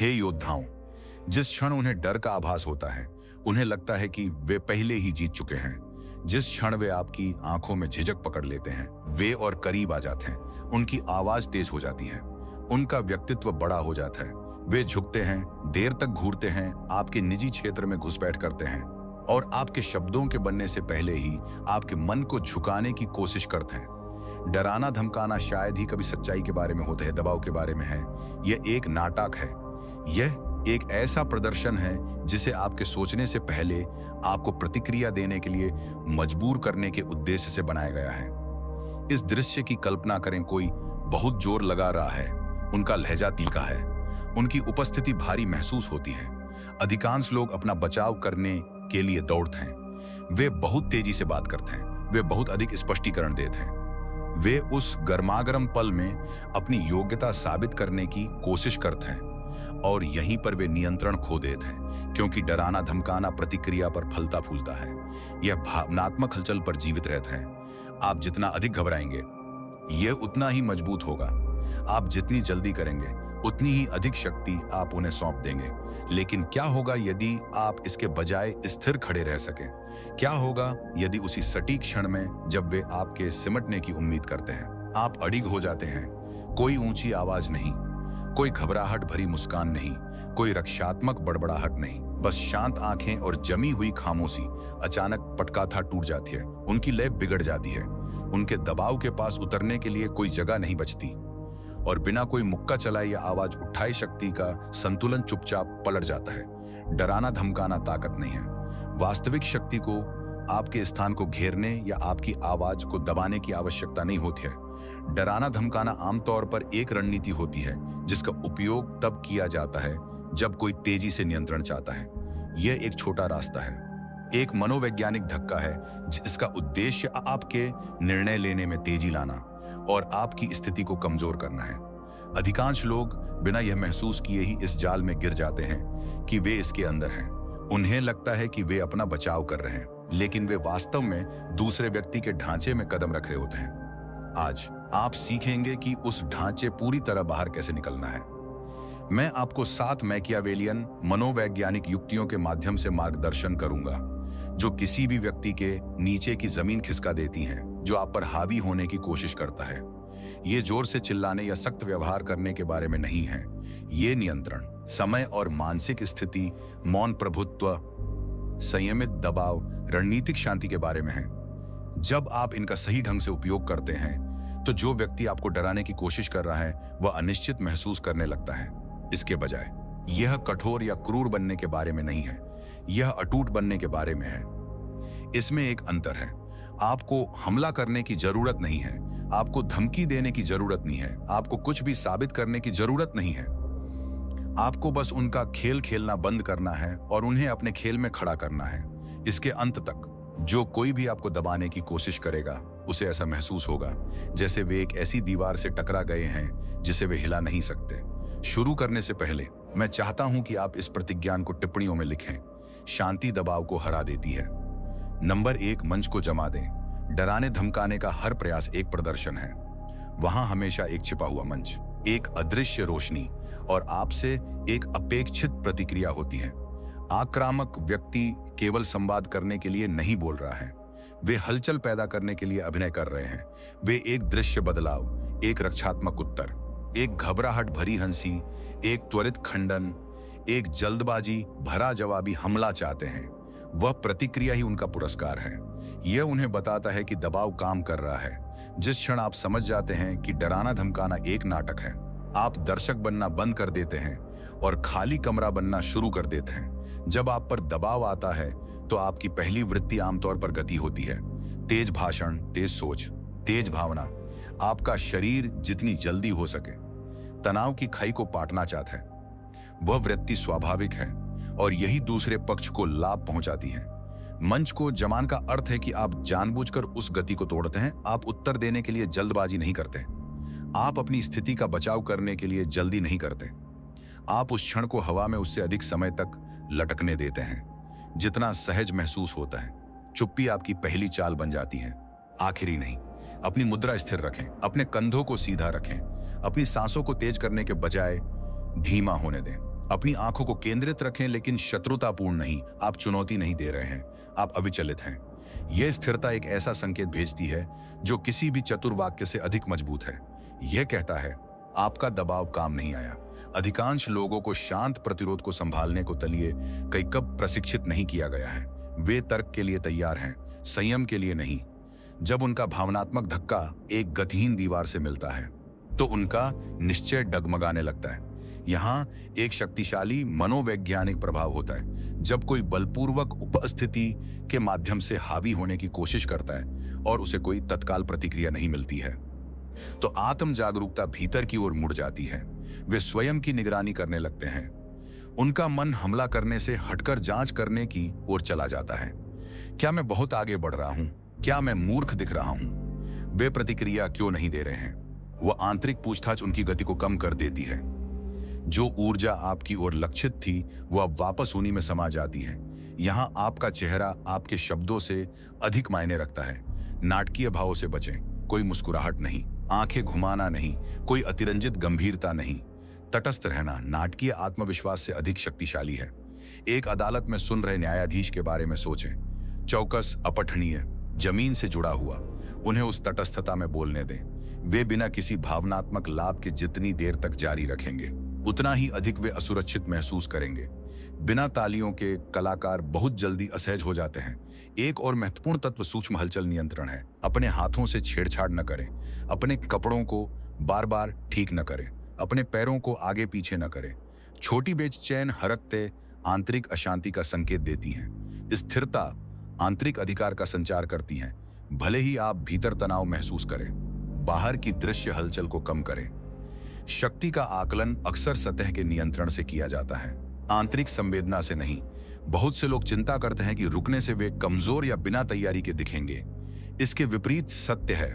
हे योद्धाओं, जिस क्षण उन्हें डर का आभास होता है, उन्हें लगता है कि वे पहले ही जीत चुके हैं। जिस क्षण वे आपकी आंखों में झिझक पकड़ लेते हैं, वे और करीब आ जाते हैं। उनकी आवाज तेज हो जाती है, उनका व्यक्तित्व बड़ा हो जाता है। वे झुकते हैं, देर तक घूरते हैं, आपके निजी क्षेत्र में घुसपैठ करते हैं और आपके शब्दों के बनने से पहले ही आपके मन को झुकाने की कोशिश करते हैं। डराना धमकाना शायद ही कभी सच्चाई के बारे में होता है, दबाव के बारे में है। यह एक नाटक है। यह एक ऐसा प्रदर्शन है जिसे आपके सोचने से पहले आपको प्रतिक्रिया देने के लिए मजबूर करने के उद्देश्य से बनाया गया है। इस दृश्य की कल्पना करें, कोई बहुत जोर लगा रहा है, उनका लहजा तीखा है, उनकी उपस्थिति भारी महसूस होती है। अधिकांश लोग अपना बचाव करने के लिए दौड़ते हैं। वे बहुत तेजी से बात करते हैं, वे बहुत अधिक स्पष्टीकरण देते हैं। वे उस गर्मागरम पल में अपनी योग्यता साबित करने की कोशिश करते हैं और यहीं पर वे नियंत्रण खो देते हैं, क्योंकि डराना धमकाना प्रतिक्रिया पर फलता फूलता है। यह भावनात्मक हलचल पर जीवित रहता है। आप जितना अधिक घबराएंगे, यह उतना ही मजबूत होगा। आप जितनी जल्दी करेंगे, उतनी ही अधिक शक्ति आप उन्हें सौंप देंगे। लेकिन क्या होगा यदि आप इसके बजाय स्थिर खड़े रह सकें? क्या होगा यदि उसी सटीक क्षण में जब वे आपके सिमटने की उम्मीद करते हैं, आप अडिग हो जाते हैं? कोई ऊंची आवाज नहीं, कोई घबराहट भरी मुस्कान नहीं, कोई रक्षात्मक बड़बड़ाहट नहीं, बस शांत आंखें और जमी हुई खामोशी। अचानक पटकथा टूट जाती है, उनकी लय बिगड़ जाती है, उनके दबाव के पास उतरने के लिए कोई जगह नहीं बचती और बिना कोई मुक्का चलाए या आवाज उठाई शक्ति का संतुलन चुपचाप पलट जाता है। डराना धमकाना ताकत नहीं है। वास्तविक शक्ति को आपके स्थान को घेरने या आपकी आवाज को दबाने की आवश्यकता नहीं होती है। डराना धमकाना आमतौर पर एक रणनीति होती है जिसका उपयोग तब किया जाता है जब कोई तेजी से नियंत्रण चाहता है। यह एक छोटा रास्ता है, एक मनोवैज्ञानिक धक्का है जिसका उद्देश्य आपके निर्णय लेने में तेजी लाना और आपकी स्थिति को कमजोर करना है। अधिकांश लोग बिना यह महसूस किए ही इस जाल में गिर जाते हैं कि वे इसके अंदर हैं। उन्हें लगता है कि वे अपना बचाव कर रहे हैं, लेकिन वे वास्तव में दूसरे व्यक्ति के ढांचे में कदम रख रहे होते हैं। आज आप सीखेंगे कि उस ढांचे पूरी तरह बाहर कैसे निकलना है। मैं आपको 7 मैकियावेलियन मनोवैज्ञानिक युक्तियों के माध्यम से मार्गदर्शन करूंगा जो किसी भी व्यक्ति के नीचे की जमीन खिसका देती हैं, जो आप पर हावी होने की कोशिश करता है। ये जोर से चिल्लाने या सख्त व्यवहार करने के बारे में नहीं है। ये नियंत्रण, समय और मानसिक स्थिति, मौन प्रभुत्व, संयमित दबाव, रणनीतिक शांति के बारे में है। जब आप इनका सही ढंग से उपयोग करते हैं तो जो व्यक्ति आपको डराने की कोशिश कर रहा है वह अनिश्चित महसूस करने लगता है। इसके बजाय यह कठोर या क्रूर बनने के बारे में नहीं है, यह अटूट बनने के बारे में है। इसमें एक अंतर है। आपको हमला करने की जरूरत नहीं है, आपको धमकी देने की जरूरत नहीं है, आपको कुछ भी साबित करने की जरूरत नहीं है। आपको बस उनका खेल खेलना बंद करना है और उन्हें अपने खेल में खड़ा करना है। इसके अंत तक जो कोई भी आपको दबाने की कोशिश करेगा उसे ऐसा महसूस होगा जैसे वे एक ऐसी दीवार से टकरा गए हैं जिसे वे हिला नहीं सकते। शुरू करने से पहले मैं चाहता हूं कि आप इस प्रतिज्ञान को टिप्पणियों में लिखें। शांति दबाव को हरा देती है। नंबर 1, मंच को जमा दें। डराने धमकाने का हर प्रयास एक प्रदर्शन है। वहां हमेशा एक छिपा हुआ मंच, एक अदृश्य रोशनी और आपसे एक अपेक्षित प्रतिक्रिया होती है। आक्रामक व्यक्ति केवल संवाद करने के लिए नहीं बोल रहा है, वे हलचल पैदा करने के लिए अभिनय कर रहे हैं। वे एक दृश्य बदलाव, एक रक्षात्मक उत्तर, एक घबराहट भरी हंसी, एक त्वरित खंडन, एक जल्दबाजी भरा जवाबी हमला चाहते हैं। वह प्रतिक्रिया ही उनका पुरस्कार है। यह उन्हें बताता है कि दबाव काम कर रहा है। जिस क्षण आप समझ जाते हैं कि डराना धमकाना एक नाटक है, आप दर्शक बनना बंद कर देते हैं और खाली कमरा बनना शुरू कर देते हैं। जब आप पर दबाव आता है तो आपकी पहली वृत्ति आमतौर पर गति होती है। तेज भाषण, तेज सोच, तेज भावना। आपका शरीर जितनी जल्दी हो सके तनाव की खाई को पाटना चाहता है। वह वृत्ति स्वाभाविक है और यही दूसरे पक्ष को लाभ पहुंचाती है। मंच को जमान का अर्थ है कि आप जानबूझकर उस गति को तोड़ते हैं। आप उत्तर देने के लिए जल्दबाजी नहीं करते, आप अपनी स्थिति का बचाव करने के लिए जल्दी नहीं करते। आप उस क्षण को हवा में उससे अधिक समय तक लटकने देते हैं जितना सहज महसूस होता है। चुप्पी आपकी पहली चाल बन जाती है, आखिरी नहीं। अपनी मुद्रा स्थिर रखें, अपने कंधों को सीधा रखें, अपनी सांसों को तेज करने के बजाय धीमा होने दें। अपनी आंखों को केंद्रित रखें, लेकिन शत्रुतापूर्ण नहीं। आप चुनौती नहीं दे रहे हैं, आप अविचलित हैं। यह स्थिरता एक ऐसा संकेत भेजती है जो किसी भी चतुर वाक्य से अधिक मजबूत है। यह कहता है, आपका दबाव काम नहीं आया। अधिकांश लोगों को शांत प्रतिरोध को संभालने को तलिए कई कब प्रशिक्षित नहीं किया गया है। वे तर्क के लिए तैयार हैं, संयम के लिए नहीं। जब उनका भावनात्मक धक्का एक गतिहीन दीवार से मिलता है तो उनका निश्चय डगमगाने लगता है। यहाँ एक शक्तिशाली मनोवैज्ञानिक प्रभाव होता है। जब कोई बलपूर्वक उपस्थिति के माध्यम से हावी होने की कोशिश करता है और उसे कोई तत्काल प्रतिक्रिया नहीं मिलती है, तो आत्म जागरूकता भीतर की ओर मुड़ जाती है। वे स्वयं की निगरानी करने लगते हैं। उनका मन हमला करने से हटकर जांच करने की ओर चला जाता है। क्या मैं बहुत आगे बढ़ रहा हूं? क्या मैं मूर्ख दिख रहा हूं? वे प्रतिक्रिया क्यों नहीं दे रहे हैं? वह आंतरिक पूछताछ उनकी गति को कम कर देती है। जो ऊर्जा आपकी ओर लक्षित थी वह अब वापस उन्हीं में समा जाती है। यहां आपका चेहरा आपके शब्दों से अधिक मायने रखता है। नाटकीय भावों से बचें। कोई मुस्कुराहट नहीं, आंखें घुमाना नहीं, कोई अतिरंजित गंभीरता नहीं। तटस्थ रहना नाटकीय आत्मविश्वास से अधिक शक्तिशाली है। एक अदालत में सुन रहे न्यायाधीश के बारे में सोचें। चौकस, अपठनीय, जमीन से जुड़ा हुआ। उन्हें उस तटस्थता में बोलने दें। वे बिना किसी भावनात्मक लाभ के जितनी देर तक जारी रखेंगे, उतना ही अधिक वे असुरक्षित महसूस करेंगे। बिना तालियों के कलाकार बहुत जल्दी असहज हो जाते हैं। एक और महत्वपूर्ण तत्व सूक्ष्म हलचल नियंत्रण है। अपने हाथों से छेड़छाड़ न करें। अपने कपड़ों को बार बार ठीक न करें। अपने पैरों को आगे पीछे न करें। छोटी बेचैन हरकतें आंतरिक अशांति का संकेत देती हैं। स्थिरता आंतरिक अधिकार का संचार करती हैं। भले ही आप भीतर तनाव महसूस करें, बाहर की दृश्य हलचल को कम करें। शक्ति का आकलन अक्सर सतह के नियंत्रण से किया जाता है, आंतरिक संवेदना से नहीं। बहुत से लोग चिंता करते हैं कि रुकने से वे कमजोर या बिना तैयारी के दिखेंगे। इसके विपरीत सत्य है।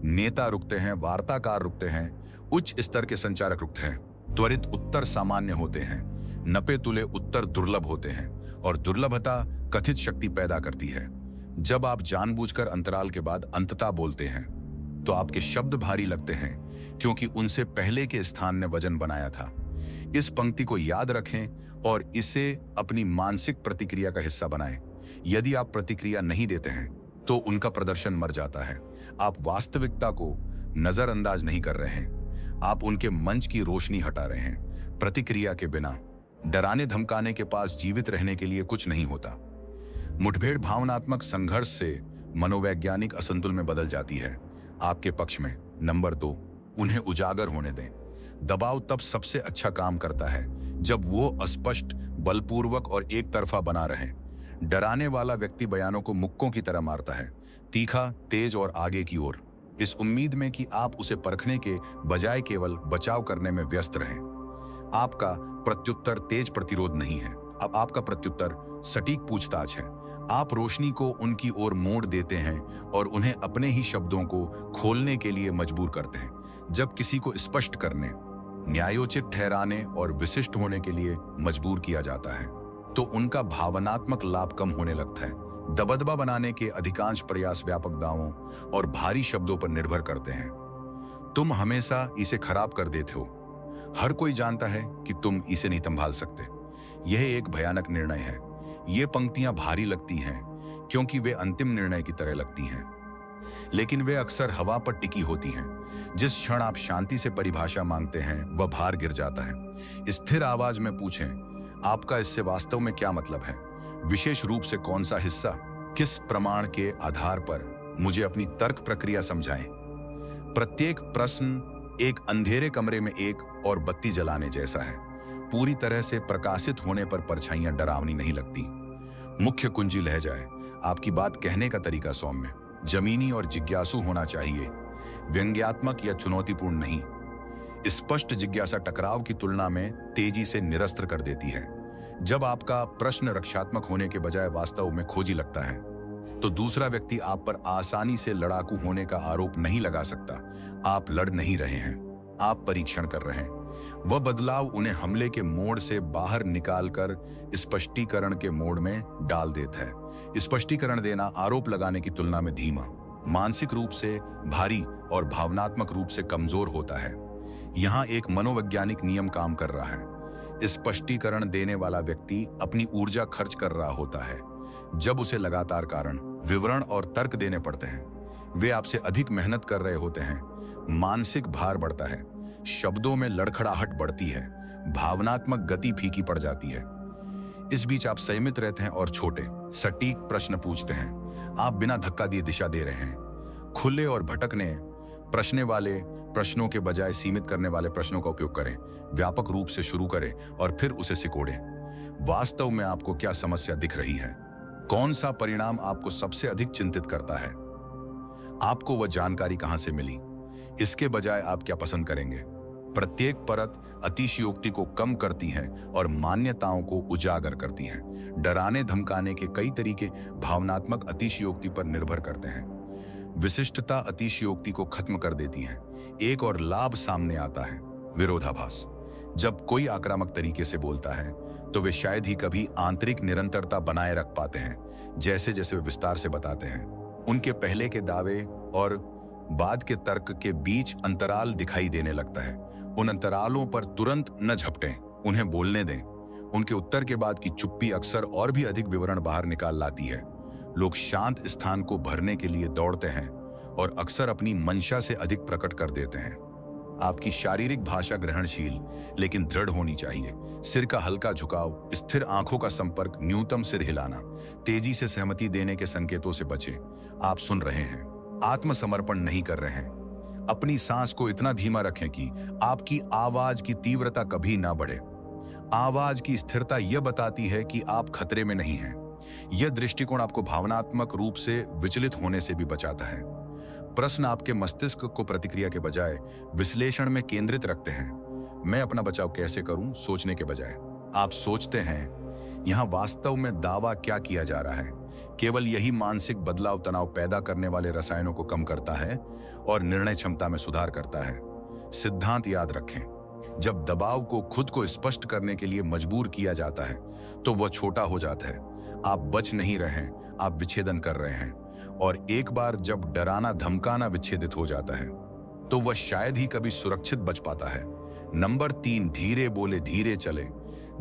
नेता रुकते हैं, वार्ताकार रुकते हैं, उच्च स्तर के संचारक रुकते हैं। त्वरित उत्तर सामान्य होते हैं, नपे तुले उत्तर दुर्लभ होते हैं, और दुर्लभता कथित शक्ति पैदा करती है। जब आप जानबूझकर अंतराल के बाद अंततः बोलते हैं तो आपके शब्द भारी लगते हैं, क्योंकि उनसे पहले के स्थान ने वजन बनाया था। इस पंक्ति को याद रखें और इसे अपनी मानसिक प्रतिक्रिया का हिस्सा बनाएं। यदि आप प्रतिक्रिया नहीं देते हैं तो उनका प्रदर्शन मर जाता है। आप वास्तविकता को नजरअंदाज नहीं कर रहे हैं, आप उनके मंच की रोशनी हटा रहे हैं। प्रतिक्रिया के बिना डराने धमकाने के पास जीवित रहने के लिए कुछ नहीं होता। मुठभेड़ भावनात्मक संघर्ष से मनोवैज्ञानिक असंतुलन में बदल जाती है। आपके पक्ष में। नंबर 2, उन्हें उजागर होने दें। दबाव तब सबसे अच्छा काम करता है जब वो अस्पष्ट, बलपूर्वक और एक तरफा बना रहे। डराने वाला व्यक्ति बयानों को मुक्कों की तरह मारता है, तीखा, तेज और आगे की ओर, इस उम्मीद में कि आप उसे परखने के बजाय केवल बचाव करने में व्यस्त रहें। आपका प्रत्युत्तर तेज प्रतिरोध नहीं है, अब आपका प्रत्युत्तर सटीक पूछताछ है। आप रोशनी को उनकी ओर मोड़ देते हैं और उन्हें अपने ही शब्दों को खोलने के लिए मजबूर करते हैं। जब किसी को स्पष्ट करने, न्यायोचित ठहराने और विशिष्ट होने के लिए मजबूर किया जाता है तो उनका भावनात्मक लाभ कम होने लगता है। दबदबा बनाने के अधिकांश प्रयास व्यापक दावों और भारी शब्दों पर निर्भर करते हैं। तुम हमेशा इसे खराब कर देते हो। हर कोई जानता है कि तुम इसे नहीं संभाल सकते। यह एक भयानक निर्णय है। ये पंक्तियां भारी लगती हैं क्योंकि वे अंतिम निर्णय की तरह लगती हैं, लेकिन वे अक्सर हवा पर टिकी होती हैं। जिस क्षण आप शांति से परिभाषा मांगते हैं वह भार गिर जाता है। स्थिर आवाज में पूछें, आपका इससे वास्तव में क्या मतलब है? विशेष रूप से कौन सा हिस्सा? किस प्रमाण के आधार पर? मुझे अपनी तर्क प्रक्रिया समझाएं। प्रत्येक प्रश्न एक अंधेरे कमरे में एक और बत्ती जलाने जैसा है। पूरी तरह से प्रकाशित होने पर परछाइयां डरावनी नहीं लगती। मुख्य कुंजी लहजा है। आपकी बात कहने का तरीका सौम्य, जमीनी और जिज्ञासु होना चाहिए, व्यंग्यात्मक या चुनौतीपूर्ण नहीं। स्पष्ट जिज्ञासा टकराव की तुलना में तेजी से निरस्त्र कर देती है। जब आपका प्रश्न रक्षात्मक होने के बजाय वास्तव में खोजी लगता है तो दूसरा व्यक्ति आप पर आसानी से लड़ाकू होने का आरोप नहीं लगा सकता। आप लड़ नहीं रहे हैं, आप परीक्षण कर रहे हैं। वह बदलाव उन्हें हमले के मोड़ से बाहर निकालकर स्पष्टीकरण के मोड़ में डाल देता है। स्पष्टीकरण देना आरोप लगाने की तुलना में धीमा, मानसिक रूप से भारी और भावनात्मक रूप से कमजोर होता है। यहाँ एक मनोवैज्ञानिक नियम काम कर रहा है। स्पष्टीकरण देने वाला व्यक्ति अपनी ऊर्जा खर्च कर रहा होता है। जब उसे लगातार कारण, विवरण और तर्क देने पड़ते हैं, वे आपसे अधिक मेहनत कर रहे होते हैं। मानसिक भार बढ़ता है, शब्दों में लड़खड़ाहट बढ़ती है, भावनात्मक गति फीकी पड़ जाती है। इस बीच आप संयमित रहते हैं और छोटे, सटीक प्रश्न पूछते हैं। आप बिना धक्का दिए दिशा दे रहे हैं। खुले और भटकने प्रश्न वाले प्रश्नों के बजाय सीमित करने वाले प्रश्नों का उपयोग करें। व्यापक रूप से शुरू करें और फिर उसे सिकोड़ें। वास्तव में आपको क्या समस्या दिख रही है? कौन सा परिणाम आपको सबसे अधिक चिंतित करता है? आपको वह जानकारी कहां से मिली? इसके बजाय आप क्या पसंद करेंगे? प्रत्येक परत अतिशयोक्ति को कम करती है और मान्यताओं को उजागर करती हैं। डराने धमकाने के कई तरीके भावनात्मक अतिशयोक्ति पर निर्भर करते हैं। विशिष्टता अतिशयोक्ति को खत्म कर देती है। एक और लाभ सामने आता है, विरोधाभास। जब कोई आक्रामक तरीके से बोलता है तो वे शायद ही कभी आंतरिक निरंतरता बनाए रख पाते हैं। जैसे जैसे वे विस्तार से बताते हैं, उनके पहले के दावे और बाद के तर्क के बीच अंतराल दिखाई देने लगता है। उन अंतरालों पर तुरंत न झपटें, उन्हें बोलने दें। उनके उत्तर के बाद की चुप्पी अक्सर और भी अधिक विवरण बाहर निकाल लाती है। लोग शांत स्थान को भरने के लिए दौड़ते हैं और अक्सर अपनी मंशा से अधिक प्रकट कर देते हैं। आपकी शारीरिक भाषा ग्रहणशील लेकिन दृढ़ होनी चाहिए। सिर का हल्का झुकाव, स्थिर आंखों का संपर्क, न्यूनतम सिर हिलाना, तेजी से सहमति देने के संकेतों से बचें। आप सुन रहे हैं, आत्मसमर्पण नहीं कर रहे हैं। अपनी सांस को इतना धीमा रखें कि आपकी आवाज की तीव्रता कभी ना बढ़े। आवाज की स्थिरता यह बताती है कि आप खतरे में नहीं हैं। यह दृष्टिकोण आपको भावनात्मक रूप से विचलित होने से भी बचाता है। प्रश्न आपके मस्तिष्क को प्रतिक्रिया के बजाय विश्लेषण में केंद्रित रखते हैं। मैं अपना बचाव कैसे करूं सोचने के बजाय आप सोचते हैं, यहां वास्तव में दावा क्या किया जा रहा है। केवल यही मानसिक बदलाव तनाव पैदा करने वाले रसायनों को कम करता है और निर्णय क्षमता में सुधार करता है। सिद्धांत याद रखें, जब दबाव को खुद को स्पष्ट करने के लिए मजबूर किया जाता है तो वह छोटा हो जाता है। आप बच नहीं रहे हैं, आप विच्छेदन कर रहे हैं। और एक बार जब डराना धमकाना विच्छेदित हो जाता है तो वह शायद ही कभी सुरक्षित बच पाता है। नंबर 3, धीरे बोले धीरे चले।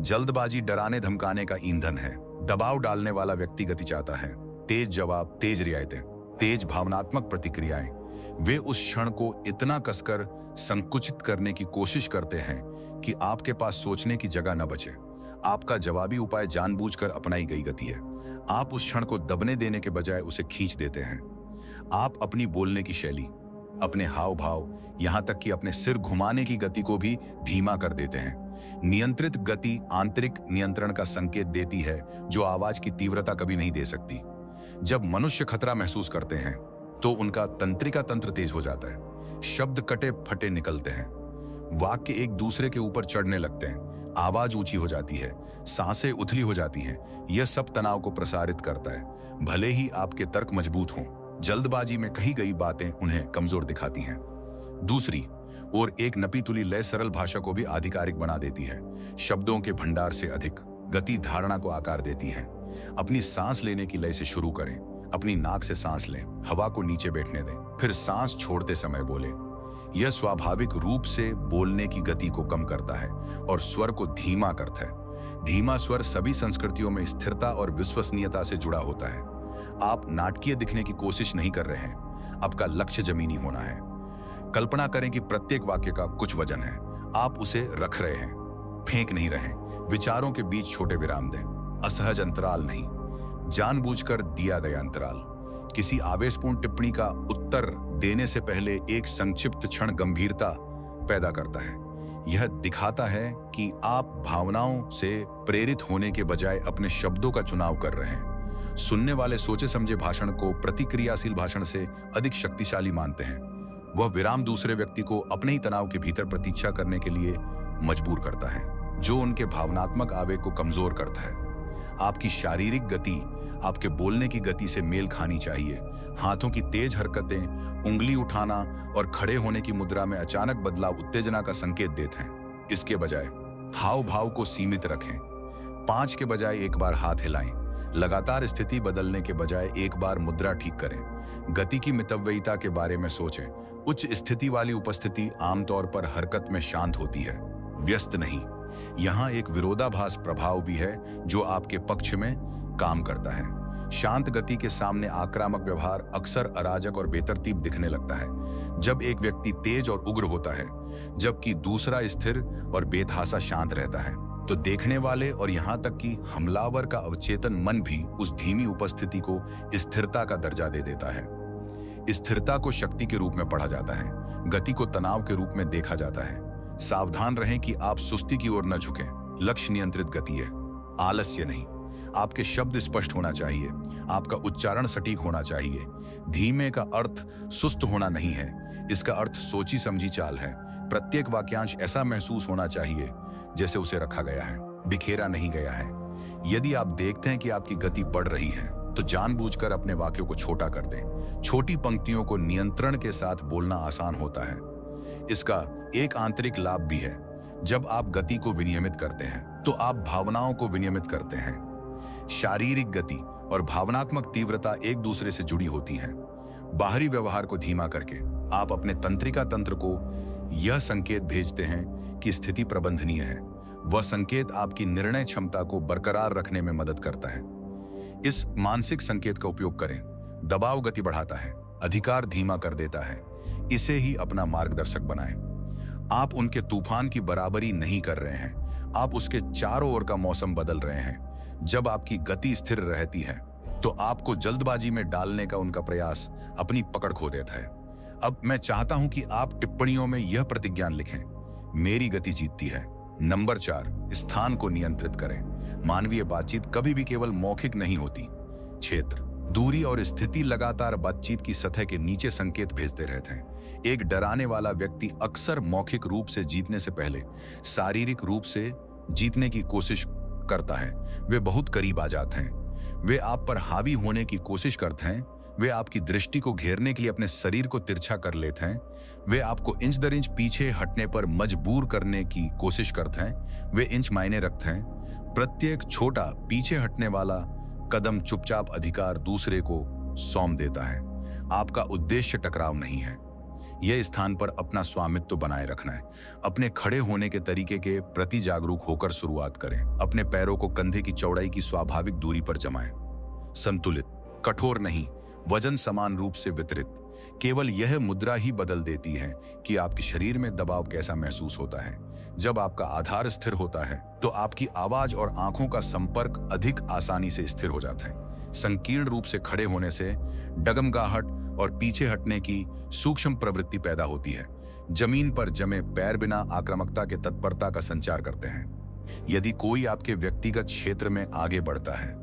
जल्दबाजी डराने धमकाने का ईंधन है। दबाव डालने वाला व्यक्ति गति चाहता है, तेज जवाब, तेज रियायतें, तेज भावनात्मक प्रतिक्रियाएं। वे उस क्षण को इतना कसकर संकुचित करने की कोशिश करते हैं कि आपके पास सोचने की जगह न बचे। आपका जवाबी उपाय जानबूझकर अपनाई गई गति है। आप उस क्षण को दबने देने के बजाय उसे खींच देते हैं। आप अपनी बोलने की शैली, अपने हाव भाव, यहां तक कि अपने सिर घुमाने की गति को भी धीमा कर देते हैं। नियंत्रित गति आंतरिक नियंत्रण का संकेत देती है जो आवाज की तीव्रता कभी नहीं दे सकती। जब मनुष्य खतरा महसूस करते हैं तो उनका तंत्रिका तंत्र तेज हो जाता है। शब्द कटे फटे निकलते हैं, वाक्य एक दूसरे के ऊपर चढ़ने लगते हैं, आवाज ऊंची हो जाती है, सांसें उथली हो जाती हैं। यह सब तनाव को प्रसारित करता है। भले ही आपके तर्क मजबूत हों, जल्दबाजी में कही गई बातें उन्हें कमजोर दिखाती हैं। दूसरी और एक नपी तुली लय सरल भाषा को भी आधिकारिक बना देती है। शब्दों के भंडार से अधिक गति धारणा को आकार देती है। अपनी सांस लेने की लय से शुरू करें। अपनी नाक से सांस लें, हवा को नीचे बैठने दें, फिर सांस छोड़ते समय बोलें। यह स्वाभाविक रूप से बोलने की गति को कम करता है और स्वर को धीमा करता है। धीमा स्वर सभी संस्कृतियों में स्थिरता और विश्वसनीयता से जुड़ा होता है। आप नाटकीय दिखने की कोशिश नहीं कर रहे हैं, आपका लक्ष्य जमीनी होना है। कल्पना करें कि प्रत्येक वाक्य का कुछ वजन है। आप उसे रख रहे हैं, फेंक नहीं रहे। विचारों के बीच छोटे विराम दें, असहज अंतराल नहीं, जानबूझकर दिया गया अंतराल। किसी आवेशपूर्ण टिप्पणी का उत्तर देने से पहले एक संक्षिप्त क्षण गंभीरता पैदा करता है। यह दिखाता है कि आप भावनाओं से प्रेरित होने के बजाय अपने शब्दों का चुनाव कर रहे हैं। सुनने वाले सोचे समझे भाषण को प्रतिक्रियाशील भाषण से अधिक शक्तिशाली मानते हैं। वह विराम दूसरे व्यक्ति को अपने ही तनाव के भीतर प्रतीक्षा करने के लिए मजबूर करता है, जो उनके भावनात्मक आवेग को कमजोर करता है। आपकी शारीरिक गति आपके बोलने की गति से मेल खानी चाहिए। हाथों की तेज हरकतें, उंगली उठाना और खड़े होने की मुद्रा में अचानक बदलाव उत्तेजना का संकेत देते हैं। इसके बजाय हाव भाव को सीमित रखें। 5 के बजाय एक बार हाथ हिलाएं। लगातार स्थिति बदलने के बजाय एक बार मुद्रा ठीक करें। गति की मितव्ययिता के बारे में सोचें। उच्च स्थिति वाली उपस्थिति आमतौर पर हरकत में शांत होती है, व्यस्त नहीं। यहाँ एक विरोधाभास प्रभाव भी है जो आपके पक्ष में काम करता है। शांत गति के सामने आक्रामक व्यवहार अक्सर अराजक और बेतरतीब दिखने लगता है। जब एक व्यक्ति तेज और उग्र होता है जबकि दूसरा स्थिर और बेतहासा शांत रहता है, तो देखने वाले और यहाँ तक कि हमलावर का अवचेतन मन भी उस धीमी उपस्थिति को स्थिरता का दर्जा दे देता है। स्थिरता को शक्ति के रूप में पढ़ा जाता है, गति को तनाव के रूप में देखा जाता है। सावधान रहें कि आप सुस्ती की ओर न झुकें। लक्ष्य नियंत्रित गति है, आलस्य नहीं। आपके शब्द स्पष्ट होना चाहिए, आपका उच्चारण सटीक होना चाहिए। धीमे का अर्थ सुस्त होना नहीं है, इसका अर्थ सोची समझी चाल है। प्रत्येक वाक्यांश ऐसा महसूस होना चाहिए जैसे उसे रखा गया है, बिखेरा नहीं गया है। यदि आप देखते हैं कि आपकी गति बढ़ रही है तो जानबूझकर अपने वाक्यों को छोटा कर दें। छोटी पंक्तियों को नियंत्रण के साथ बोलना आसान होता है। इसका एक आंतरिक लाभ भी है। जब आप गति को विनियमित करते हैं तो आप भावनाओं को विनियमित करते हैं। शारीरिक गति और भावनात्मक तीव्रता एक दूसरे से जुड़ी होती हैं। बाहरी व्यवहार को धीमा करके आप अपने तंत्रिका तंत्र को यह संकेत भेजते हैं कि स्थिति प्रबंधनीय है। वह संकेत आपकी निर्णय क्षमता को बरकरार रखने में मदद करता है। इस मानसिक संकेत का उपयोग करें। दबाव गति बढ़ाता है, अधिकार धीमा कर देता है। इसे ही अपना मार्गदर्शक बनाएं। आप उनके तूफान की बराबरी नहीं कर रहे हैं, आप उसके चारों ओर का मौसम बदल रहे हैं। जब आपकी गति स्थिर रहती है तो आपको जल्दबाजी में डालने का उनका प्रयास अपनी पकड़ खो देता है। अब मैं चाहता हूं कि आप टिप्पणियों में यह प्रतिज्ञा लिखें, मेरी गति जीतती है। नंबर 4, स्थान को नियंत्रित करें। मानवीय बातचीत कभी भी केवल मौखिक नहीं होती। क्षेत्र, दूरी और स्थिति लगातार बातचीत की सतह के नीचे संकेत भेजते रहते हैं। एक डराने वाला व्यक्ति अक्सर मौखिक रूप से जीतने से पहले शारीरिक रूप से जीतने की कोशिश करता है। वे बहुत करीब आ जाते हैं, वे आप पर हावी होने की कोशिश करते हैं, वे आपकी दृष्टि को घेरने के लिए अपने शरीर को तिरछा कर लेते हैं, वे आपको इंच दर इंच पीछे हटने पर मजबूर करने की कोशिश करते हैं। वे इंच मायने रखते हैं। प्रत्येक छोटा पीछे हटने वाला कदम चुपचाप अधिकार दूसरे को सौंप देता है। आपका उद्देश्य टकराव नहीं है, यह स्थान पर अपना स्वामित्व बनाए रखना है। अपने खड़े होने के तरीके के प्रति जागरूक होकर शुरुआत करें। अपने पैरों को कंधे की चौड़ाई की स्वाभाविक दूरी पर जमाएं। संतुलित, कठोर नहीं, वजन समान रूप से वितरित। केवल यह मुद्रा ही बदल देती है कि आपके शरीर में दबाव कैसा महसूस होता है। जब आपका आधार स्थिर होता है तो आपकी आवाज और आंखों का संपर्क अधिक आसानी से स्थिर हो जाता है। संकीर्ण रूप से खड़े होने से डगमगाहट और पीछे हटने की सूक्ष्म प्रवृत्ति पैदा होती है। जमीन पर जमे पैर बिना आक्रामकता के तत्परता का संचार करते हैं। यदि कोई आपके व्यक्तिगत क्षेत्र में आगे बढ़ता है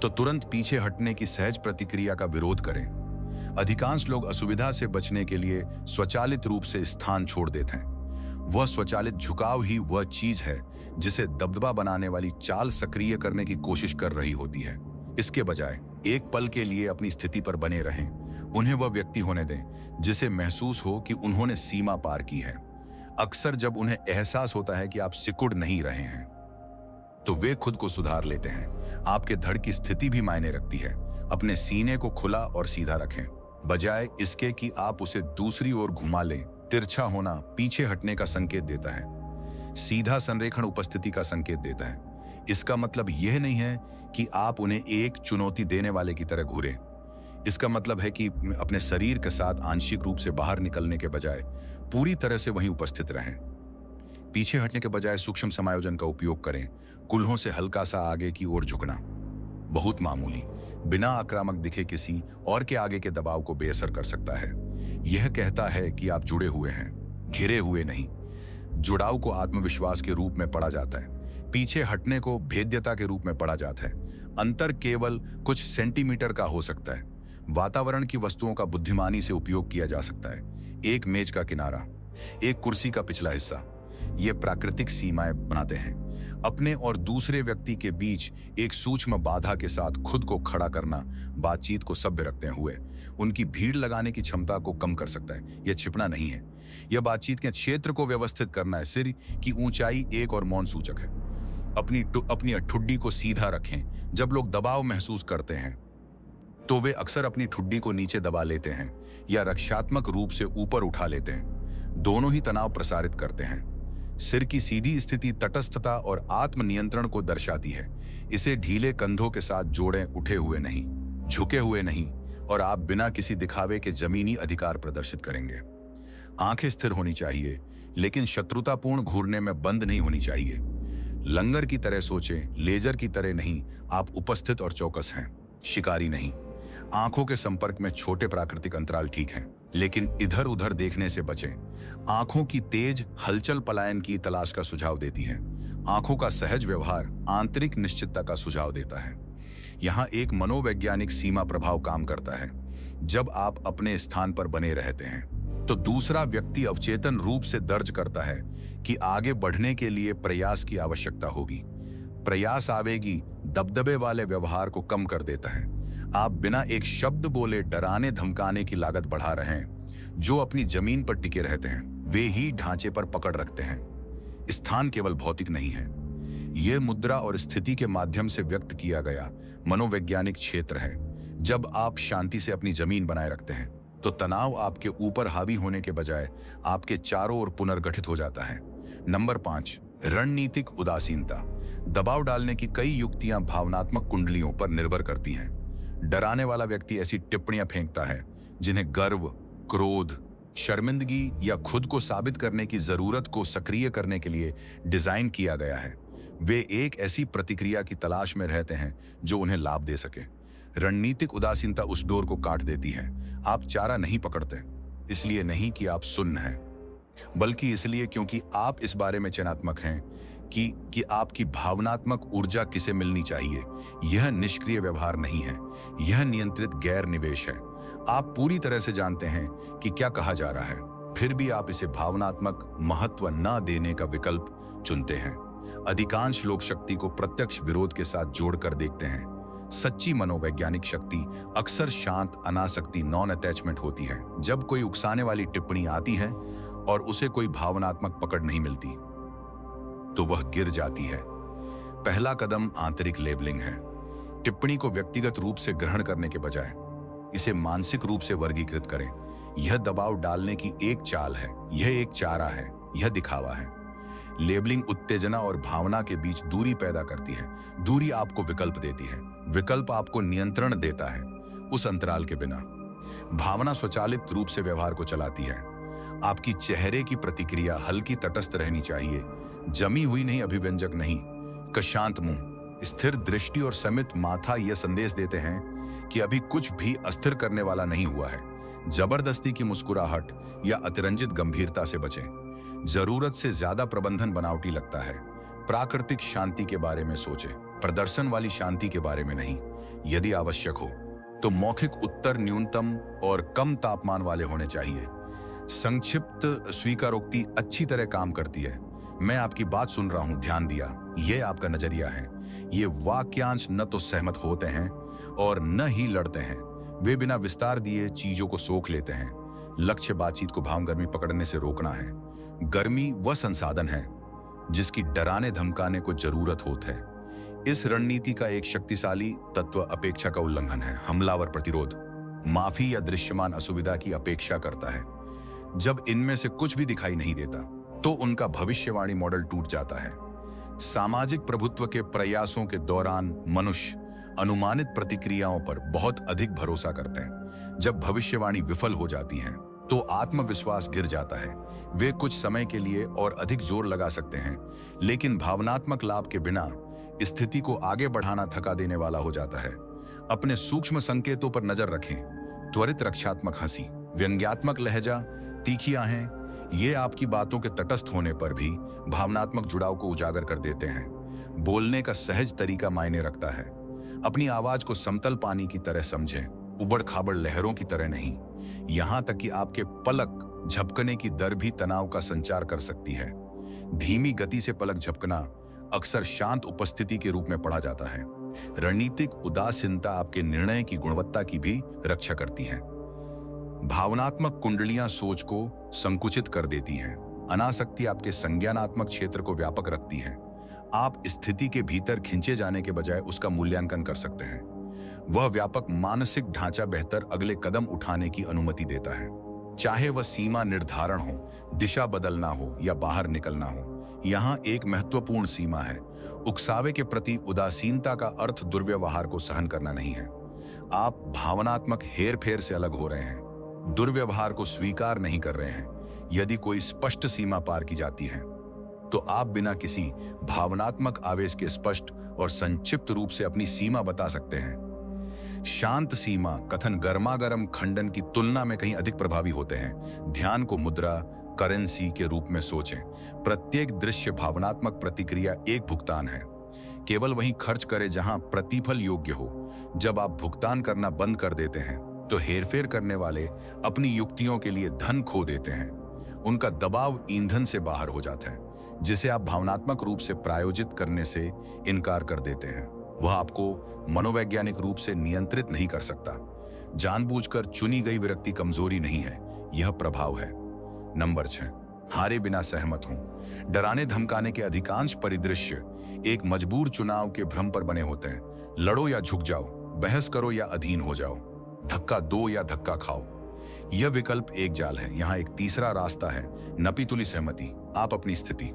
तो तुरंत पीछे हटने की सहज प्रतिक्रिया का विरोध करें। अधिकांश लोग असुविधा से बचने के लिए स्वचालित रूप से स्थान छोड़ देते हैं। वह स्वचालित झुकाव ही वह चीज है जिसे दबदबा बनाने वाली चाल सक्रिय करने की कोशिश कर रही होती है। इसके बजाय एक पल के लिए अपनी स्थिति पर बने रहें। उन्हें वह व्यक्ति होने दें जिसे महसूस हो कि उन्होंने सीमा पार की है। अक्सर जब उन्हें एहसास होता है कि आप सिकुड़ नहीं रहे हैं तो वे खुद को सुधार लेते हैं। आपके धड़ की स्थिति भी मायने रखती है। अपने सीने को खुला और सीधा रखें, बजाय इसके कि आप उसे दूसरी ओर घुमा लें। तिरछा होना पीछे हटने का संकेत देता है, सीधा संरेखण उपस्थिति का संकेत देता है। इसका मतलब यह नहीं है कि आप उन्हें एक चुनौती देने वाले की तरह घूरें। इसका मतलब है कि अपने शरीर के साथ आंशिक रूप से बाहर निकलने के बजाय पूरी तरह से वहीं उपस्थित रहें। पीछे हटने के बजाय सूक्ष्म समायोजन का उपयोग करें। कुल्हों से हल्का सा आगे की ओर झुकना, बहुत मामूली, बिना आक्रामक दिखे किसी और के आगे के दबाव को बेअसर कर सकता है। यह कहता है कि आप जुड़े हुए हैं, घिरे हुए नहीं। जुड़ाव को आत्मविश्वास के रूप में पढ़ा जाता है, पीछे हटने को भेद्यता के रूप में पढ़ा जाता है। अंतर केवल कुछ सेंटीमीटर का हो सकता है। वातावरण की वस्तुओं का बुद्धिमानी से उपयोग किया जा सकता है। एक मेज का किनारा, एक कुर्सी का पिछला हिस्सा, ये प्राकृतिक सीमाएं बनाते हैं। अपने और दूसरे व्यक्ति के बीच एक सूक्ष्म बाधा के साथ खुद को खड़ा करना बातचीत को सभ्य रखते हुए उनकी भीड़ लगाने की क्षमता को कम कर सकता है। यह छिपना नहीं है, यह बातचीत के क्षेत्र को व्यवस्थित करना है। सिर की ऊंचाई एक और मौन सूचक है। अपनी ठुड्डी को सीधा रखें। जब लोग दबाव महसूस करते हैं तो वे अक्सर अपनी ठुड्डी को नीचे दबा लेते हैं या रक्षात्मक रूप से ऊपर उठा लेते हैं। दोनों ही तनाव प्रसारित करते हैं। सिर की सीधी स्थिति तटस्थता और आत्मनियंत्रण को दर्शाती है। इसे ढीले कंधों के साथ जोड़ें, उठे हुए नहीं, झुके हुए नहीं, और आप बिना किसी दिखावे के जमीनी अधिकार प्रदर्शित करेंगे। आंखें स्थिर होनी चाहिए, लेकिन शत्रुतापूर्ण घूरने में बंद नहीं होनी चाहिए। लंगर की तरह सोचें, लेजर की तरह नहीं। आप उपस्थित और चौकस हैं, शिकारी नहीं। आंखों के संपर्क में छोटे प्राकृतिक अंतराल ठीक हैं, लेकिन इधर उधर देखने से बचें। आंखों की तेज हलचल पलायन की तलाश का सुझाव देती है। आंखों का सहज व्यवहार आंतरिक निश्चितता का सुझाव देता है। यहाँ एक मनोवैज्ञानिक सीमा प्रभाव काम करता है। जब आप अपने स्थान पर बने रहते हैं तो दूसरा व्यक्ति अवचेतन रूप से दर्ज करता है कि आगे बढ़ने के लिए प्रयास की आवश्यकता होगी। प्रयास आवेगी दबदबे वाले व्यवहार को कम कर देता है। आप बिना एक शब्द बोले डराने धमकाने की लागत बढ़ा रहे हैं। जो अपनी जमीन पर टिके रहते हैं वे ही ढांचे पर पकड़ रखते हैं। स्थान केवल भौतिक नहीं है, यह मुद्रा और स्थिति के माध्यम से व्यक्त किया गया मनोवैज्ञानिक क्षेत्र है। जब आप शांति से अपनी जमीन बनाए रखते हैं तो तनाव आपके ऊपर हावी होने के बजाय आपके चारों ओर पुनर्गठित हो जाता है। नंबर 5, रणनीतिक उदासीनता। दबाव डालने की कई युक्तियां भावनात्मक कुंडलियों पर निर्भर करती हैं। डराने वाला व्यक्ति ऐसी टिप्पणियां फेंकता है जिन्हें गर्व, क्रोध, शर्मिंदगी या खुद को साबित करने की जरूरत को सक्रिय करने के लिए डिजाइन किया गया है। वे एक ऐसी प्रतिक्रिया की तलाश में रहते हैं जो उन्हें लाभ दे सके। रणनीतिक उदासीनता उस डोर को काट देती है। आप चारा नहीं पकड़ते, इसलिए नहीं कि आप सुन्न हैं, बल्कि इसलिए क्योंकि आप इस बारे में चयनात्मक हैं कि आपकी भावनात्मक ऊर्जा किसे मिलनी चाहिए। यह निष्क्रिय व्यवहार नहीं है, यह नियंत्रित गैर निवेश है। आप पूरी तरह से जानते हैं कि क्या कहा जा रहा है, फिर भी आप इसे भावनात्मक महत्व न देने का विकल्प चुनते हैं। अधिकांश लोग शक्ति को प्रत्यक्ष विरोध के साथ जोड़कर देखते हैं। सच्ची मनोवैज्ञानिक शक्ति अक्सर शांत अनासक्ति नॉन अटैचमेंट होती है। जब कोई उकसाने वाली टिप्पणी आती है और उसे कोई भावनात्मक पकड़ नहीं मिलती तो वह गिर जाती है। पहला कदम आंतरिक लेबलिंग है। टिप्पणी को व्यक्तिगत रूप से ग्रहण करने के बजाय इसे मानसिक रूप से वर्गीकृत करें। यह दबाव डालने की एक चाल है, यह एक चारा है, यह दिखावा है। लेबलिंग उत्तेजना और भावना के बीच दूरी पैदा करती है। दूरी आपको विकल्प देती है, विकल्प आपको नियंत्रण देता है। उस अंतराल के बिना भावना स्वचालित रूप से व्यवहार को चलाती है। आपकी चेहरे की प्रतिक्रिया हल्की तटस्थ रहनी चाहिए, जमी हुई नहीं, अभिव्यंजक नहीं। शांत मुंह, स्थिर दृष्टि और समित माथा यह संदेश देते हैं कि अभी कुछ भी अस्थिर करने वाला नहीं हुआ है। जबरदस्ती की मुस्कुराहट या अतिरंजित गंभीरता से बचें। जरूरत से ज्यादा प्रबंधन बनावटी लगता है। प्राकृतिक शांति के बारे में सोचें, प्रदर्शन वाली शांति के बारे में नहीं। यदि आवश्यक हो तो मौखिक उत्तर न्यूनतम और कम तापमान वाले होने चाहिए। संक्षिप्त स्वीकारोक्ति अच्छी तरह काम करती है। मैं आपकी बात सुन रहा हूं, ध्यान दिया, यह आपका नजरिया है। ये वाक्यांश न तो सहमत होते हैं और न ही लड़ते हैं। वे बिना विस्तार दिए चीजों को सोख लेते हैं। लक्ष्य बातचीत को भाव गर्मी पकड़ने से रोकना है। गर्मी वह संसाधन है जिसकी डराने धमकाने को जरूरत होती है। इस रणनीति का एक शक्तिशाली तत्व अपेक्षा का उल्लंघन है। हमलावर प्रतिरोध माफी या दृश्यमान असुविधा की अपेक्षा करता है। जब इनमें से कुछ भी दिखाई नहीं देता तो उनका भविष्यवाणी मॉडल टूट जाता है। सामाजिक प्रभुत्व के प्रयासों के दौरान मनुष्य अनुमानित प्रतिक्रियाओं पर बहुत अधिक भरोसा करते हैं। जब भविष्यवाणी विफल हो जाती है तो आत्मविश्वास गिर जाता है। वे कुछ समय के लिए और अधिक जोर लगा सकते हैं, लेकिन भावनात्मक लाभ के बिना स्थिति को आगे बढ़ाना थका देने वाला हो जाता है। अपने सूक्ष्म संकेतों पर नजर रखें। त्वरित रक्षात्मक हंसी, व्यंग्यात्मक लहजा, तीखी आहें, ये आपकी बातों के तटस्थ होने पर भी भावनात्मक जुड़ाव को उजागर कर देते हैं। बोलने का सहज तरीका मायने रखता है। अपनी आवाज को समतल पानी की तरह समझें, उबड़ खाबड़ लहरों की तरह नहीं। यहां तक कि आपके पलक झपकने की दर भी तनाव का संचार कर सकती है। धीमी गति से पलक झपकना अक्सर शांत उपस्थिति के रूप में पढ़ा जाता है। रणनीतिक उदासीनता आपके निर्णय की गुणवत्ता की भी रक्षा करती है। भावनात्मक कुंडलियां सोच को संकुचित कर देती हैं। अनासक्ति आपके संज्ञानात्मक क्षेत्र को व्यापक रखती है। आप स्थिति के भीतर खींचे जाने के बजाय उसका मूल्यांकन कर सकते हैं। वह व्यापक मानसिक ढांचा बेहतर अगले कदम उठाने की अनुमति देता है। चाहे वह सीमा निर्धारण हो, दिशा बदलना हो या बाहर निकलना हो, यहाँ एक महत्वपूर्ण सीमा है। उकसावे के प्रति उदासीनता का अर्थ दुर्व्यवहार को सहन करना नहीं है। आप भावनात्मक हेरफेर से अलग हो रहे हैं, दुर्व्यवहार को स्वीकार नहीं कर रहे हैं। यदि कोई स्पष्ट सीमा पार की जाती है तो आप बिना किसी भावनात्मक आवेश के स्पष्ट और संक्षिप्त रूप से अपनी सीमा बता सकते हैं। शांत सीमा कथन गर्मागर्म खंडन की तुलना में कहीं अधिक प्रभावी होते हैं। ध्यान को मुद्रा, करेंसी के रूप में सोचें। प्रत्येक दृश्य भावनात्मक प्रतिक्रिया एक भुगतान है। केवल वहीं खर्च करें जहां प्रतिफल योग्य हो। जब आप भुगतान करना बंद कर देते हैं तो हेरफेर करने वाले अपनी युक्तियों के लिए धन खो देते हैं। उनका दबाव ईंधन से बाहर हो जाता है, जिसे आप भावनात्मक रूप से प्रायोजित करने से इनकार कर देते हैं। वह आपको मनोवैज्ञानिक रूप से नियंत्रित नहीं कर सकता। जानबूझकर चुनी गई विरक्ति कमजोरी नहीं है, यह प्रभाव है। नंबर 6, हारे बिना सहमत हूं। डराने धमकाने के अधिकांश परिदृश्य एक मजबूर चुनाव के भ्रम पर बने होते हैं। लड़ो या झुक जाओ, बहस करो या अधीन हो जाओ, धक्का दो या धक्का खाओ। यह विकल्प एक जाल है। यहाँ एक तीसरा रास्ता है, नपीतुली सहमति। आप अपनी स्थिति,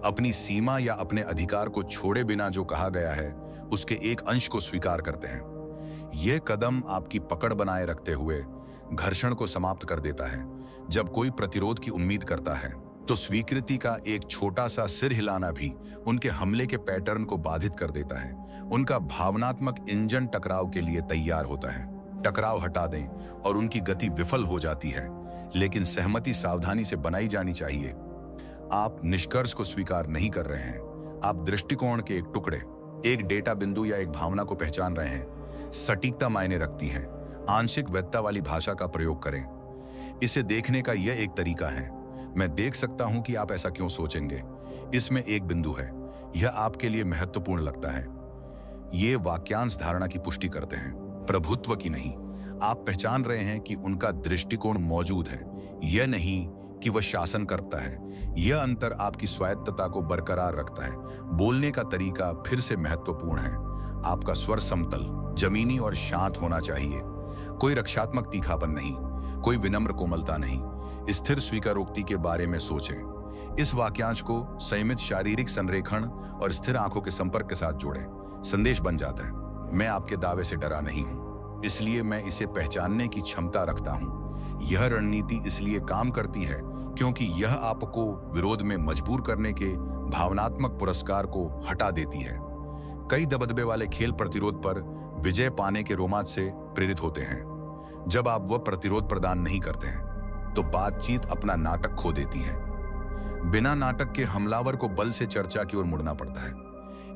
अपनी सीमा या अपने अधिकार को छोड़े बिना जो कहा गया है उसके एक अंश को स्वीकार करते हैं। यह कदम आपकी पकड़ बनाए रखते हुए घर्षण को समाप्त कर देता है। जब कोई प्रतिरोध की उम्मीद करता है तो स्वीकृति का एक छोटा सा सिर हिलाना भी उनके हमले के पैटर्न को बाधित कर देता है। उनका भावनात्मक इंजन टकराव के लिए तैयार होता है। टकराव हटा दें और उनकी गति विफल हो जाती है, लेकिन सहमति सावधानी से बनाई जानी चाहिए। आप निष्कर्ष को स्वीकार नहीं कर रहे हैं, आप दृष्टिकोण के एक टुकड़े, एक डेटा बिंदु या एक भावना को पहचान रहे हैं। सटीकता मायने रखती है। आंशिक वैधता वाली भाषा का प्रयोग करें। इसे देखने का यह एक तरीका है। मैं देख सकता हूं कि आप ऐसा क्यों सोचेंगे। इसमें एक बिंदु है, यह आपके लिए महत्वपूर्ण लगता है। ये वाक्यांश धारणा की पुष्टि करते हैं, प्रभुत्व की नहीं। आप पहचान रहे हैं कि उनका दृष्टिकोण मौजूद है, यह नहीं कि वह शासन करता है। यह अंतर आपकी स्वायत्तता को बरकरार रखता है। बोलने का तरीका फिर से महत्वपूर्ण है। आपका स्वर समतल, जमीनी और शांत होना चाहिए। कोई रक्षात्मक तीखापन नहीं, कोई विनम्र कोमलता नहीं। स्थिर स्वीकारोक्ति के बारे में सोचें। इस वाक्यांश को संयमित शारीरिक संरेखण और स्थिर आंखों के संपर्क के साथ जोड़ें। संदेश बन जाता है, मैं आपके दावे से डरा नहीं हूं, इसलिए मैं इसे पहचानने की क्षमता रखता हूं। यह रणनीति इसलिए काम करती है क्योंकि यह आपको विरोध में मजबूर करने के भावनात्मक पुरस्कार को हटा देती है। कई दबदबे वाले खेल प्रतिरोध पर विजय पाने के रोमांच से प्रेरित होते हैं। जब आप वह प्रतिरोध प्रदान नहीं करते हैं तो बातचीत अपना नाटक खो देती है। बिना नाटक के हमलावर को बल से चर्चा की ओर मुड़ना पड़ता है,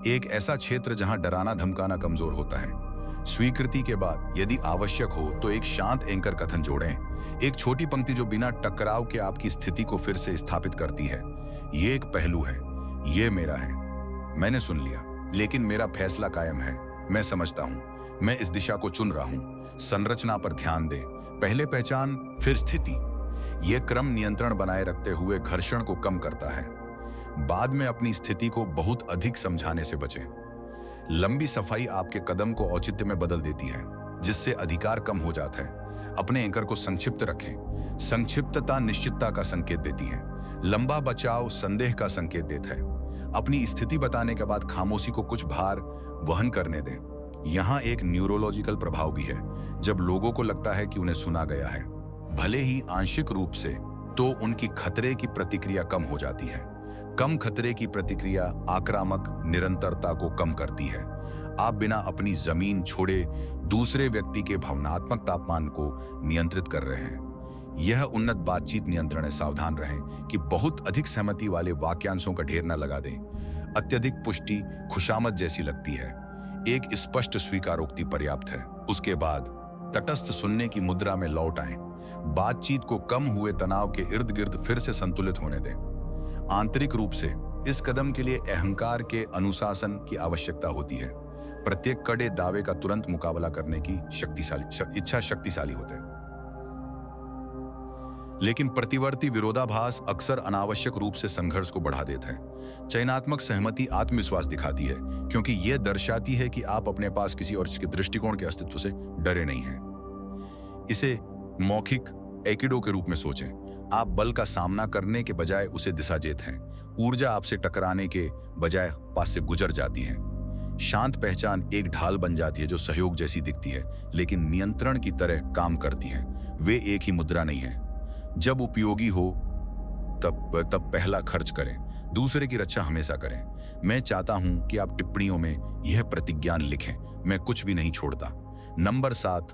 एक ऐसा क्षेत्र जहां डराना धमकाना कमजोर होता है। स्वीकृति के बाद यदि आवश्यक हो तो एक शांत एंकर कथन जोड़ें, एक छोटी पंक्ति जो बिना टकराव के आपकी स्थिति को फिर से स्थापित करती है। ये एक पहलू है, ये मेरा है, मैंने सुन लिया, लेकिन मेरा फैसला कायम है। मैं समझता हूं, मैं इस दिशा को चुन रहा हूं। संरचना पर ध्यान दें, पहले पहचान फिर स्थिति। यह क्रम नियंत्रण बनाए रखते हुए घर्षण को कम करता है। बाद में अपनी स्थिति को बहुत अधिक समझाने से बचें। लंबी सफाई आपके कदम को औचित्य में बदल देती है, जिससे अधिकार कम हो जाता है। अपने एंकर को संक्षिप्त रखें। संक्षिप्तता निश्चितता का संकेत देती है, लंबा बचाव संदेह का संकेत देता है। अपनी स्थिति बताने के बाद खामोशी को कुछ भार वहन करने दें। यहाँ एक न्यूरोलॉजिकल प्रभाव भी है। जब लोगों को लगता है कि उन्हें सुना गया है, भले ही आंशिक रूप से, तो उनकी खतरे की प्रतिक्रिया कम हो जाती है। कम खतरे की प्रतिक्रिया आक्रामक निरंतरता को कम करती है। आप बिना अपनी जमीन छोड़े दूसरे व्यक्ति के भावनात्मक तापमान को नियंत्रित कर रहे हैं। यह उन्नत बातचीत नियंत्रण है। सावधान रहें कि बहुत अधिक सहमति वाले वाक्यांशों का ढेर न लगा दें। अत्यधिक पुष्टि खुशामद जैसी लगती है, एक स्पष्ट स्वीकारोक्ति पर्याप्त है। उसके बाद तटस्थ सुनने की मुद्रा में लौट आएं। बातचीत को कम हुए तनाव के इर्द गिर्द फिर से संतुलित होने दें। आंतरिक रूप से इस कदम के लिए अहंकार के अनुशासन की आवश्यकता होती है। प्रत्येक कड़े दावे का तुरंत मुकाबला करने की इच्छा शक्तिशाली होते हैं, लेकिन प्रतिवर्ती विरोधाभास अक्सर अनावश्यक रूप से संघर्ष को बढ़ा देता है। चयनात्मक सहमति आत्मविश्वास दिखाती है, क्योंकि यह दर्शाती है कि आप अपने पास किसी और के दृष्टिकोण के अस्तित्व से डरे नहीं हैं। इसे मौखिक एकिडो के रूप में सोचें। आप बल का सामना करने के बजाय उसे दिशाजेत हैं। ऊर्जा आपसे टकराने के बजाय पास से गुजर जाती है। शांत पहचान एक ढाल बन जाती है जो सहयोग जैसी दिखती है लेकिन नियंत्रण की तरह काम करती है। वे एक ही मुद्रा नहीं है। जब उपयोगी हो तब पहला खर्च करें, दूसरे की रक्षा हमेशा करें। मैं चाहता हूं कि आप टिप्पणियों में यह प्रतिज्ञा लिखें, मैं कुछ भी नहीं छोड़ता। नंबर 7,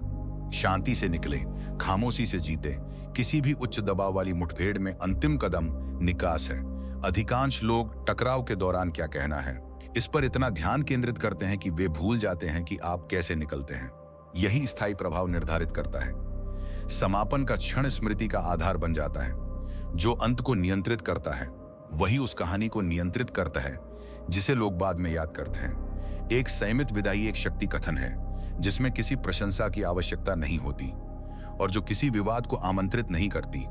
शांति से निकले, खामोशी से जीते। किसी भी उच्च दबाव वाली मुठभेड़ में अंतिम कदम निकास है। अधिकांश लोग टकराव के दौरान क्या कहना है इस पर इतना ध्यान केंद्रित करते हैं कि वे भूल जाते हैं कि आप कैसे निकलते हैं। यही स्थायी प्रभाव निर्धारित करता है। समापन का क्षण स्मृति का आधार बन जाता है। जो अंत को नियंत्रित करता है वही उस कहानी को नियंत्रित करता है जिसे लोग बाद में याद करते हैं। एक संयमित विदाई एक शक्ति कथन है जिसमें किसी प्रशंसा की आवश्यकता नहीं होती और जो किसी विवाद को आमंत्रित नहीं करती।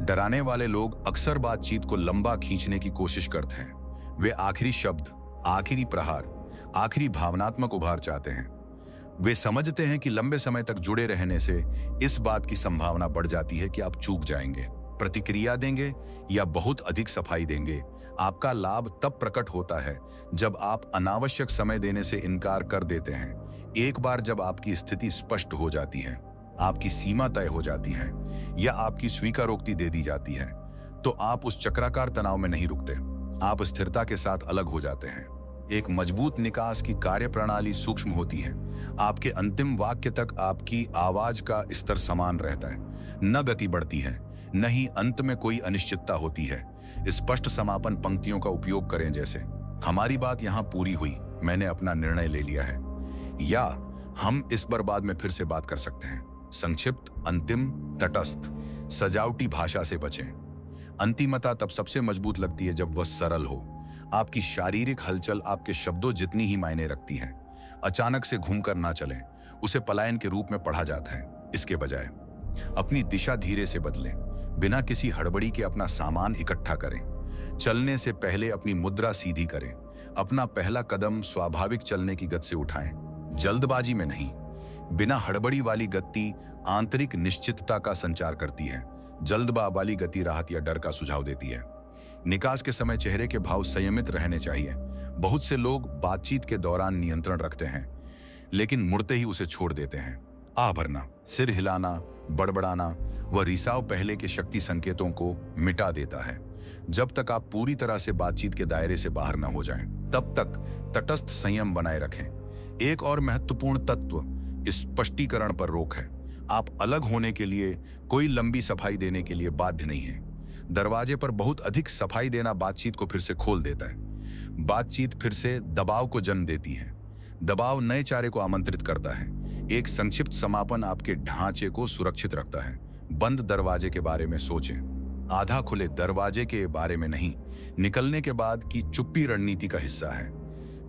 डराने वाले लोग अक्सर बातचीत को लंबा खींचने की कोशिश करते हैं। वे आखिरी शब्द, आखिरी प्रहार, आखिरी भावनात्मक उभार चाहते हैं। वे समझते हैं कि लंबे समय तक जुड़े रहने से इस बात की संभावना बढ़ जाती है कि आप चूक जाएंगे, प्रतिक्रिया देंगे या बहुत अधिक सफाई देंगे। आपका लाभ तब प्रकट होता है जब आप अनावश्यक समय देने से इनकार कर देते हैं। एक बार जब आपकी स्थिति स्पष्ट हो जाती है, आपकी सीमा तय हो जाती है या आपकी स्वीकारोक्ति दे दी जाती है, तो आप उस चक्राकार तनाव में नहीं रुकते। आप स्थिरता के साथ अलग हो जाते हैं। एक मजबूत निकास की कार्यप्रणाली सूक्ष्म होती है। आपके अंतिम वाक्य तक आपकी आवाज का स्तर समान रहता है, न गति बढ़ती है, न ही अंत में कोई अनिश्चितता होती है। स्पष्ट समापन पंक्तियों का उपयोग करें जैसे, हमारी बात यहां पूरी हुई, मैंने अपना निर्णय ले लिया है, या हम इस पर बाद में फिर से बात कर सकते हैं। संक्षिप्त, अंतिम, तटस्थ। सजावटी भाषा से बचें। अंतिमता तब सबसे मजबूत लगती है जब वह सरल हो। आपकी शारीरिक हलचल आपके शब्दों जितनी ही मायने रखती है। अचानक से घूमकर ना चलें, उसे पलायन के रूप में पढ़ा जाता है। इसके बजाय अपनी दिशा धीरे से बदलें, बिना किसी हड़बड़ी के अपना सामान इकट्ठा करें। चलने से पहले अपनी मुद्रा सीधी करें। अपना पहला कदम स्वाभाविक चलने की गति से उठाएं, जल्दबाजी में नहीं। बिना हड़बड़ी वाली गति आंतरिक निश्चितता का संचार करती है। जल्दबाजी वाली गति राहत या डर का सुझाव देती है। निकास के समय चेहरे के भाव संयमित रहने चाहिए। बहुत से लोग बातचीत के दौरान नियंत्रण रखते हैं लेकिन मुड़ते ही उसे छोड़ देते हैं। आह भरना, सिर हिलाना, बड़बड़ाना व रिसाव पहले के शक्ति संकेतों को मिटा देता है। जब तक आप पूरी तरह से बातचीत के दायरे से बाहर न हो जाएं, तब तक तटस्थ संयम बनाए रखें। एक और महत्वपूर्ण तत्व स्पष्टीकरण पर रोक है। आप अलग होने के लिए कोई लंबी सफाई देने के लिए बाध्य नहीं है। दरवाजे पर बहुत अधिक सफाई देना बातचीत को फिर से खोल देता है। बातचीत फिर से दबाव को जन्म देती है। दबाव नए चारे को आमंत्रित करता है। एक संक्षिप्त समापन आपके ढांचे को सुरक्षित रखता है। बंद दरवाजे के बारे में सोचें, आधा खुले दरवाजे के बारे में नहीं। निकलने के बाद की चुप्पी रणनीति का हिस्सा है।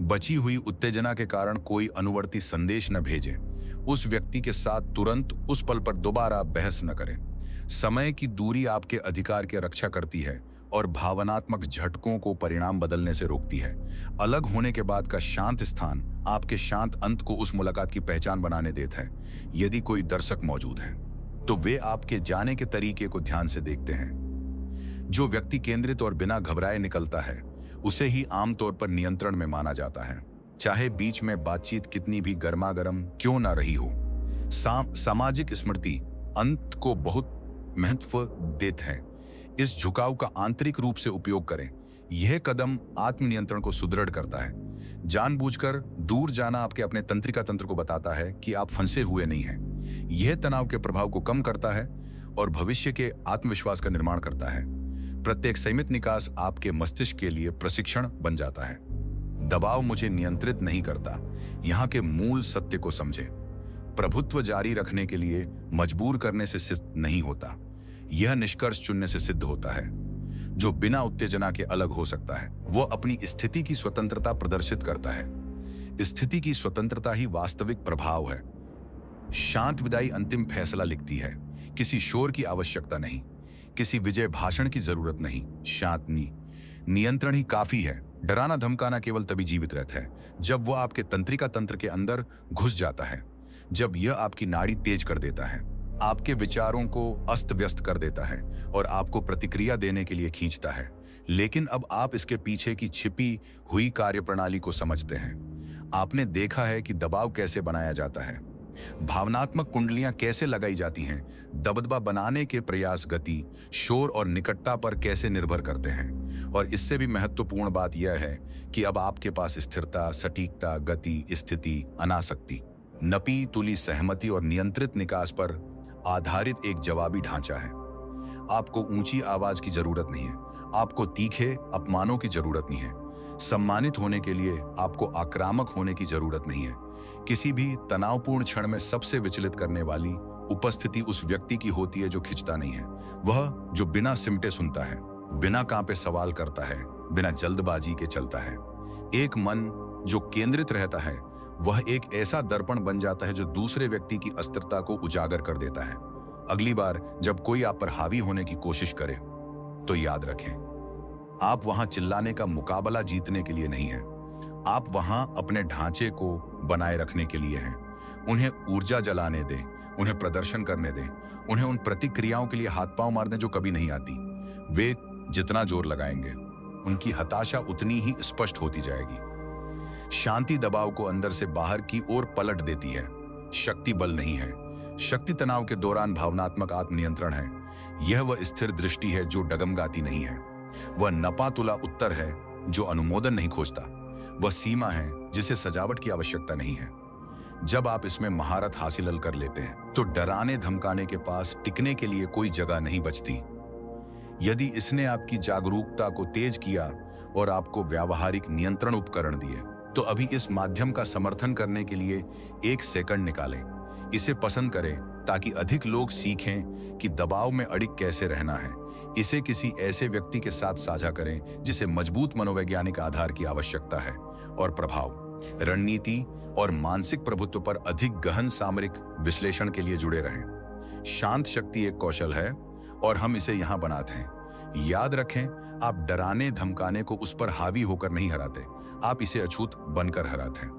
बची हुई उत्तेजना के कारण कोई अनुवर्ती संदेश न भेजें। उस व्यक्ति के साथ तुरंत उस पल पर दोबारा बहस न करें। समय की दूरी आपके अधिकार की रक्षा करती है और भावनात्मक झटकों को परिणाम बदलने से रोकती है। अलग होने के बाद का शांत स्थान आपके शांत अंत को उस मुलाकात की पहचान बनाने देता है। यदि कोई दर्शक मौजूद है तो वे आपके जाने के तरीके को ध्यान से देखते हैं। जो व्यक्ति केंद्रित और बिना घबराए निकलता है उसे ही आमतौर पर नियंत्रण में माना जाता है, चाहे बीच में बातचीत कितनी भी गर्मागर्म क्यों ना रही हो। सामाजिक स्मृति अंत को बहुत महत्व देते हैं। इस झुकाव का आंतरिक रूप से उपयोग करें। यह कदम आत्मनियंत्रण को सुदृढ़ करता है। जानबूझकर दूर जाना आपके अपने तंत्रिका तंत्र को बताता है कि आप फंसे हुए नहीं हैं। यह तनाव के प्रभाव को कम करता है और भविष्य के आत्मविश्वास का निर्माण करता है। प्रत्येक संयमित निकास आपके मस्तिष्क के लिए प्रशिक्षण बन जाता है। दबाव मुझे नियंत्रित नहीं करता। यहाँ के मूल सत्य को समझें। प्रभुत्व जारी रखने के लिए मजबूर करने से सिद्ध नहीं होता, यह निष्कर्ष चुनने से सिद्ध होता है। जो बिना उत्तेजना के अलग हो सकता है वो अपनी स्थिति की स्वतंत्रता प्रदर्शित करता है। स्थिति की स्वतंत्रता ही वास्तविक प्रभाव है। शांत विदाई अंतिम फैसला लिखती है। किसी शोर की आवश्यकता नहीं, किसी विजय भाषण की जरूरत नहीं। शांत नियंत्रण ही काफी है। डराना धमकाना केवल तभी जीवित रहता है जब वह आपके तंत्रिका तंत्र के अंदर घुस जाता है, जब यह आपकी नाड़ी तेज कर देता है, आपके विचारों को अस्त व्यस्त कर देता है और आपको प्रतिक्रिया देने के लिए खींचता है। लेकिन अब आप इसके पीछे की छिपी हुई कार्यप्रणाली को समझते हैं। आपने देखा है कि दबाव कैसे बनाया जाता है, भावनात्मक कुंडलियां कैसे लगाई जाती हैं, दबदबा बनाने के प्रयास गति, शोर और निकटता पर कैसे निर्भर करते हैं। और इससे भी महत्वपूर्ण बात यह है कि अब आपके पास स्थिरता, सटीकता, गति, स्थिति, अनासक्ति, नपी तुली सहमति और नियंत्रित निकास पर आधारित एक जवाबी ढांचा है। आपको ऊंची आवाज की जरूरत नहीं है, आपको तीखे अपमानों की जरूरत नहीं है, सम्मानित होने के लिए आपको आक्रामक होने की जरूरत नहीं है। किसी भी तनावपूर्ण क्षण में सबसे विचलित करने वाली उपस्थिति उस व्यक्ति की होती है जो खिंचता नहीं है, वह जो बिना सिमटे सुनता है, बिना कांपे सवाल करता है, बिना जल्दबाजी के चलता है। एक मन जो केंद्रित रहता है वह एक ऐसा दर्पण बन जाता है जो दूसरे व्यक्ति की अस्थिरता को उजागर कर देता है। अगली बार जब कोई आप पर हावी होने की कोशिश करे तो याद रखें, आप वहां चिल्लाने का मुकाबला जीतने के लिए नहीं हैं, आप वहां अपने ढांचे को बनाए रखने के लिए हैं। उन्हें ऊर्जा जलाने दें, उन्हें प्रदर्शन करने दें, उन्हें उन प्रतिक्रियाओं के लिए हाथ पांव मार दें जो कभी नहीं आती। वे जितना जोर लगाएंगे उनकी हताशा उतनी ही स्पष्ट होती जाएगी। शांति दबाव को अंदर से बाहर की ओर पलट देती है। शक्ति बल नहीं है, शक्ति तनाव के दौरान भावनात्मक आत्मनियंत्रण है। यह वह स्थिर दृष्टि है जो डगमगाती नहीं है, वह नपा तुला उत्तर है जो अनुमोदन नहीं खोजता, वह सीमा है जिसे सजावट की आवश्यकता नहीं है। जब आप इसमें महारत हासिल कर लेते हैं तो डराने धमकाने के पास टिकने के लिए कोई जगह नहीं बचती। यदि इसने आपकी जागरूकता को तेज किया और आपको व्यावहारिक नियंत्रण उपकरण दिए तो अभी इस माध्यम का समर्थन करने के लिए 1 सेकंड निकालें। इसे पसंद करें ताकि अधिक लोग सीखें कि दबाव में अड़िग कैसे रहना है। इसे किसी ऐसे व्यक्ति के साथ साझा करें जिसे मजबूत मनोवैज्ञानिक आधार की आवश्यकता है और प्रभाव, रणनीति और मानसिक प्रभुत्व पर अधिक गहन सामरिक विश्लेषण के लिए जुड़े रहें। शांत शक्ति एक कौशल है और हम इसे यहां बनाते हैं। याद रखें, आप डराने धमकाने को उस पर हावी होकर नहीं हराते, आप इसे अछूत बनकर हराते हैं।